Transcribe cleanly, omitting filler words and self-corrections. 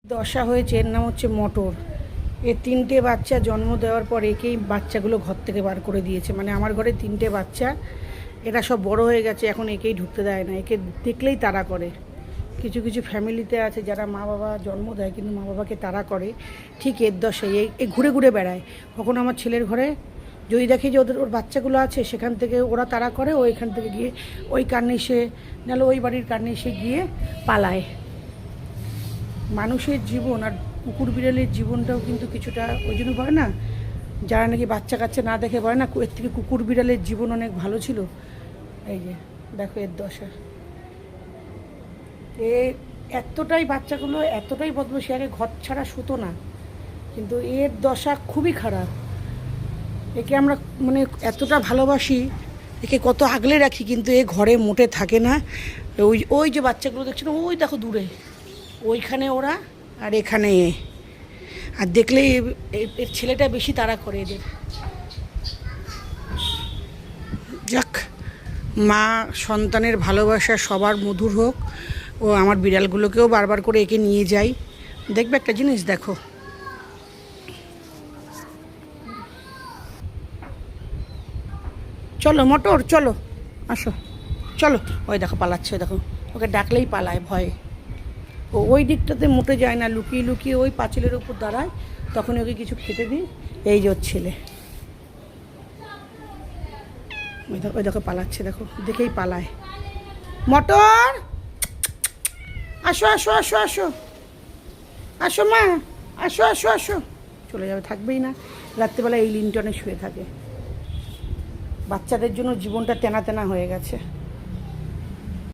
দশা হয়েছে, এর নাম হচ্ছে মটর। এর 3টে বাচ্চা জন্ম দেওয়ার পর একেই বাচ্চাগুলো ঘর থেকে বার করে দিয়েছে। মানে আমার ঘরে 3টে বাচ্চা, এরা সব বড় হয়ে গেছে, এখন একেই ঢুকতে দেয় না, একে দেখলেই তাড়া করে। কিছু কিছু ফ্যামিলিতে আছে যারা মা বাবা জন্ম দেয় কিন্তু মা বাবাকে তাড়া করে, ঠিক এর দশায় এই ঘুরে ঘুরে বেড়ায়। কখনো আমার ছেলের ঘরে যদি দেখে যে ওর বাচ্চাগুলো আছে, সেখান থেকে ওরা তাড়া করে, ও এখান থেকে গিয়ে ওই কার্নিশে নাহলে ওই বাড়ির কার্নিশে গিয়ে পালায়। মানুষের জীবন আর কুকুর বিড়ালের জীবনটাও কিন্তু কিছুটা ওই জন্য বলে না, যারা নাকি বাচ্চা কাচ্চা না দেখে বলে না এর থেকে কুকুর বিড়ালের জীবন অনেক ভালো ছিল। এই যে দেখো এর দশা, এ এতটাই বাচ্চাগুলো এতটাই বদমাশি, আগে ঘর ছাড়া শুতো না, কিন্তু এর দশা খুবই খারাপ। একে আমরা মানে এতটা ভালোবাসি, একে কত আগলে রাখি, কিন্তু এ ঘরে মোটে থাকে না। ওই ওই যে বাচ্চাগুলো দেখছো না, ওই দেখো দূরে, ওইখানে ওরা, আর এখানে এ। আর দেখলে এর ছেলেটা বেশি তাড়া করে এদের। যাক, মা সন্তানের ভালোবাসা সবার মধুর হোক। ও আমার বিড়ালগুলোকেও বারবার করে একে নিয়ে যাই। দেখবে একটা জিনিস দেখো, চলো মটর চলো, আসো চলো। ওই দেখো পালাচ্ছে, ওই দেখো, ওকে ডাকলেই পালায় ভয়ে। ও ওই দিকটাতে মোটে যায় না, লুকিয়ে লুকিয়ে ওই পাঁচিলের উপর দাঁড়ায়, তখন ওকে কিছু খেতে দিই। এই যে ওর ছেলে, ওই দেখো পালাচ্ছে, দেখো দেখেই পালায়। মটর আসো আসো আসো আসো, আসো মা, আসো আসো আসো। চলে যাবে, থাকবেই না। রাত্রেবেলা এই লিনটনে শুয়ে থাকে। বাচ্চাদের জন্য জীবনটা তেনা তেনা হয়ে গেছে।